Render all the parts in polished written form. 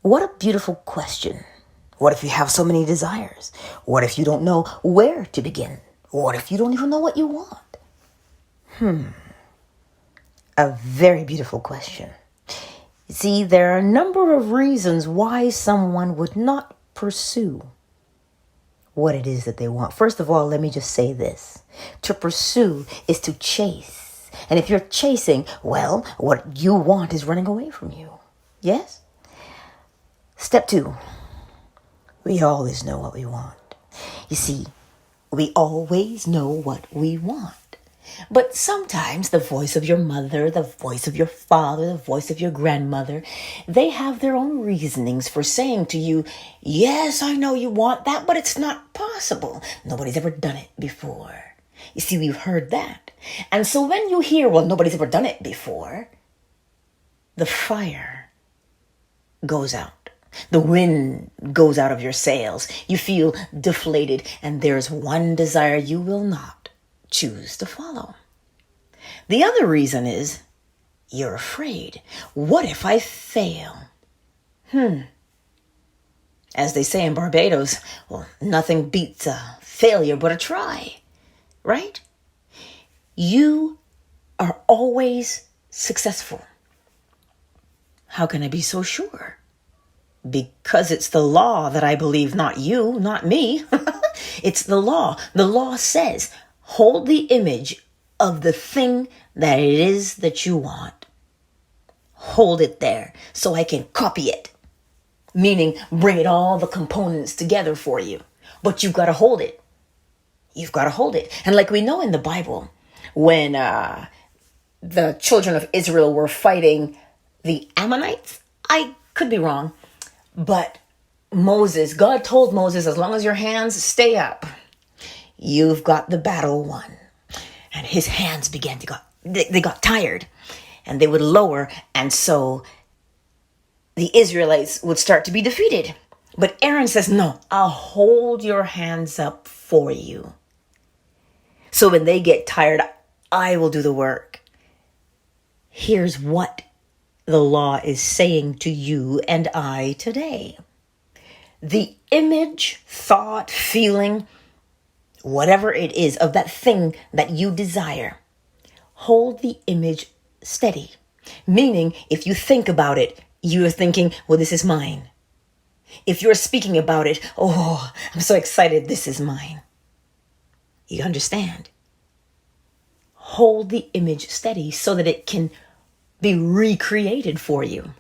What a beautiful question. What if you have so many desires? What if you don't know where to begin? What if you don't even know what you want? A very beautiful question. See, there are a number of reasons why someone would not pursue what it is that they want. First of all, let me just say this. To pursue is to chase. And if you're chasing, well, what you want is running away from you. Yes? Step 2. We always know what we want. You see, we always know what we want. But sometimes the voice of your mother, the voice of your father, the voice of your grandmother, they have their own reasonings for saying to you, yes, I know you want that, but it's not possible. Nobody's ever done it before. You see, we've heard that. And so when you hear, well, nobody's ever done it before, the fire goes out. The wind goes out of your sails. You feel deflated, and there's one desire you will not choose to follow. The other reason is you're afraid. What if I fail? As they say in Barbados, well, nothing beats a failure but a try, right? You are always successful. How can I be so sure? Because it's the law that I believe, not you, not me. It's the law. The law says, hold the image of the thing that it is that you want. Hold it there so I can copy it. Meaning bring it all the components together for you. But you've got to hold it. You've got to hold it. And like we know in the Bible, when the children of Israel were fighting the Ammonites, I could be wrong, but God told Moses, as long as your hands stay up, you've got the battle won. And his hands began to they got tired, and they would lower, and so the Israelites would start to be defeated. But Aaron says, no, I'll hold your hands up for you. So when they get tired, I will do the work. Here's what the law is saying to you and I today. The image, thought, feeling, whatever it is of that thing that you desire, hold the image steady. Meaning, if you think about it, you're thinking, well, this is mine. If you're speaking about it, oh, I'm so excited, this is mine. You understand? Hold the image steady so that it can be recreated for you.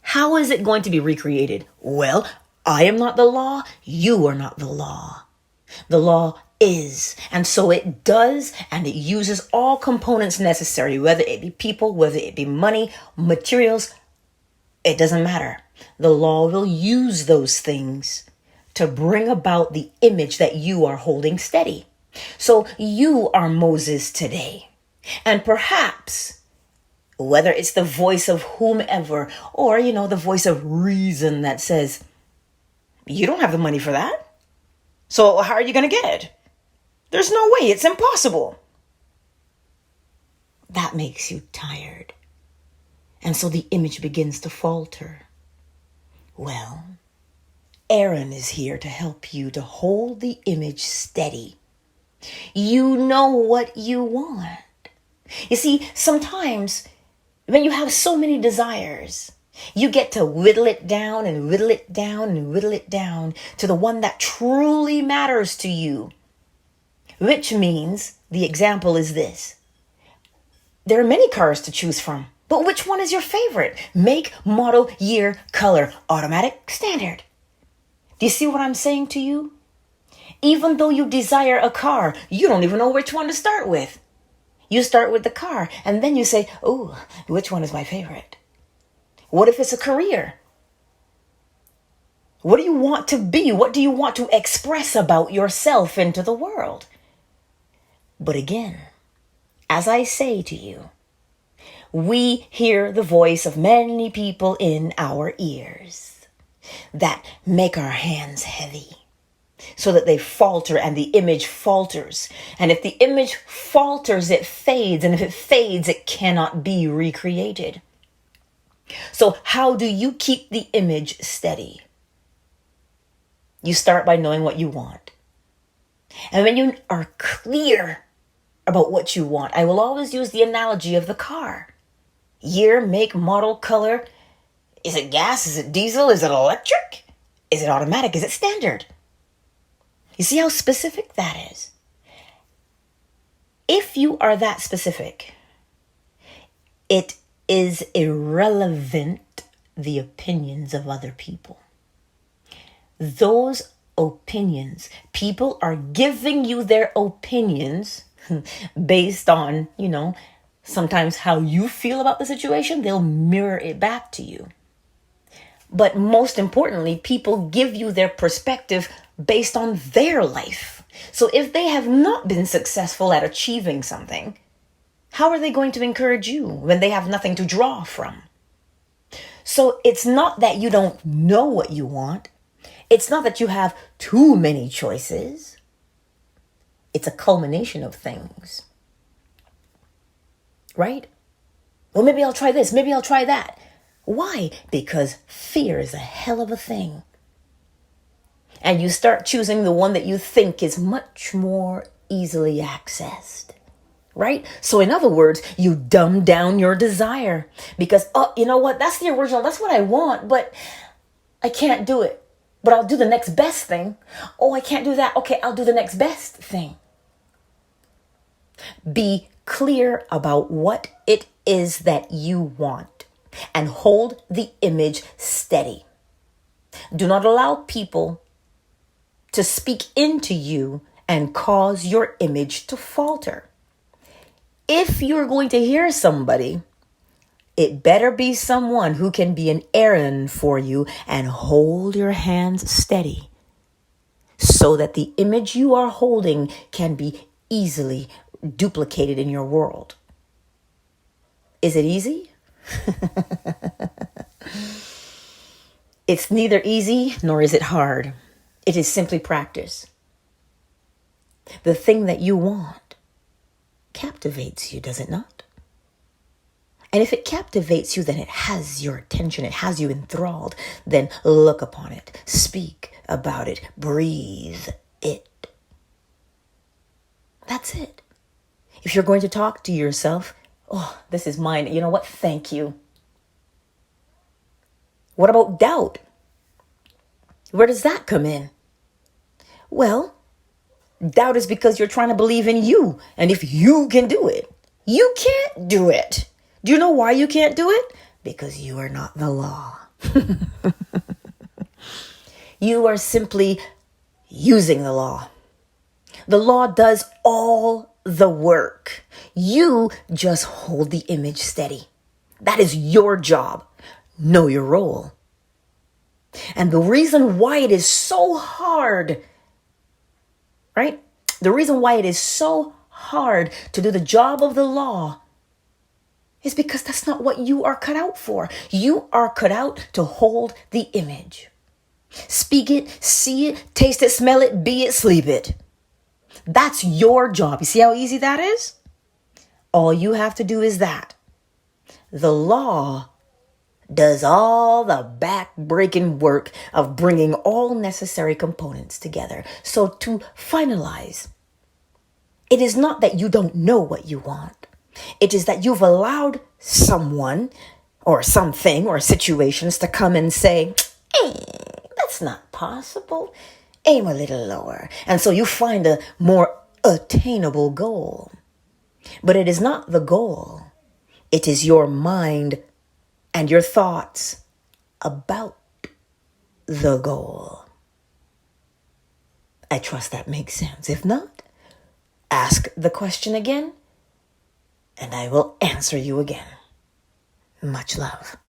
How is it going to be recreated? Well, I am not the law. You are not the law. The law is. And so it does, and it uses all components necessary, whether it be people, whether it be money, materials, it doesn't matter. The law will use those things to bring about the image that you are holding steady. So you are Moses today. And perhaps, whether it's the voice of whomever, or, the voice of reason that says, you don't have the money for that. So how are you going to get it? There's no way. It's impossible. That makes you tired. And so the image begins to falter. Well, Aaron is here to help you to hold the image steady. You know what you want. You see, sometimes when you have so many desires, you get to whittle it down and whittle it down and whittle it down to the one that truly matters to you. Which means, the example is this. There are many cars to choose from, but which one is your favorite? Make, model, year, color, automatic, standard. Do you see what I'm saying to you? Even though you desire a car, you don't even know which one to start with. You start with the car, and then you say, oh, which one is my favorite? What if it's a career? What do you want to be? What do you want to express about yourself into the world? But again, as I say to you, we hear the voice of many people in our ears that make our hands heavy so that they falter and the image falters. And if the image falters, it fades. And if it fades, it cannot be recreated. So how do you keep the image steady? You start by knowing what you want. And when you are clear about what you want, I will always use the analogy of the car. Year, make, model, color. Is it gas? Is it diesel? Is it electric? Is it automatic? Is it standard? You see how specific that is? If you are that specific, it is irrelevant the opinions of other people. Those opinions, people are giving you their opinions based on, sometimes how you feel about the situation. They'll mirror it back to you. But most importantly, people give you their perspective based on their life. So if they have not been successful at achieving something, how are they going to encourage you when they have nothing to draw from? So it's not that you don't know what you want. It's not that you have too many choices. It's a culmination of things. Right? Well, maybe I'll try this. Maybe I'll try that. Why? Because fear is a hell of a thing. And you start choosing the one that you think is much more easily accessed. Right? So in other words, you dumb down your desire because, you know what? That's the original. That's what I want, but I can't do it. But I'll do the next best thing. Oh, I can't do that. Okay, I'll do the next best thing. Be clear about what it is that you want and hold the image steady. Do not allow people to speak into you and cause your image to falter. If you're going to hear somebody, it better be someone who can be an Aaron for you and hold your hands steady so that the image you are holding can be easily duplicated in your world. Is it easy? It's neither easy nor is it hard. It is simply practice. The thing that you want captivates you, does it not? And if it captivates you, then it has your attention. It has you enthralled. Then look upon it. Speak about it. Breathe it. That's it. If you're going to talk to yourself, this is mine. You know what? Thank you. What about doubt? Where does that come in? Well, doubt is because you're trying to believe in you. And if you can do it, you can't do it. Do you know why you can't do it? Because you are not the law. You are simply using the law. The law does all the work. You just hold the image steady. That is your job. Know your role. And the reason why it is so hard, right? The reason why it is so hard to do the job of the law is because that's not what you are cut out for. You are cut out to hold the image. Speak it, see it, taste it, smell it, be it, sleep it. That's your job. You see how easy that is? All you have to do is that. The law does all the back-breaking work of bringing all necessary components together. So to finalize, it is not that you don't know what you want. It is that you've allowed someone or something or situations to come and say, hey, that's not possible. Aim a little lower. And so you find a more attainable goal. But it is not the goal. It is your mind and your thoughts about the goal. I trust that makes sense. If not, ask the question again, and I will answer you again. Much love.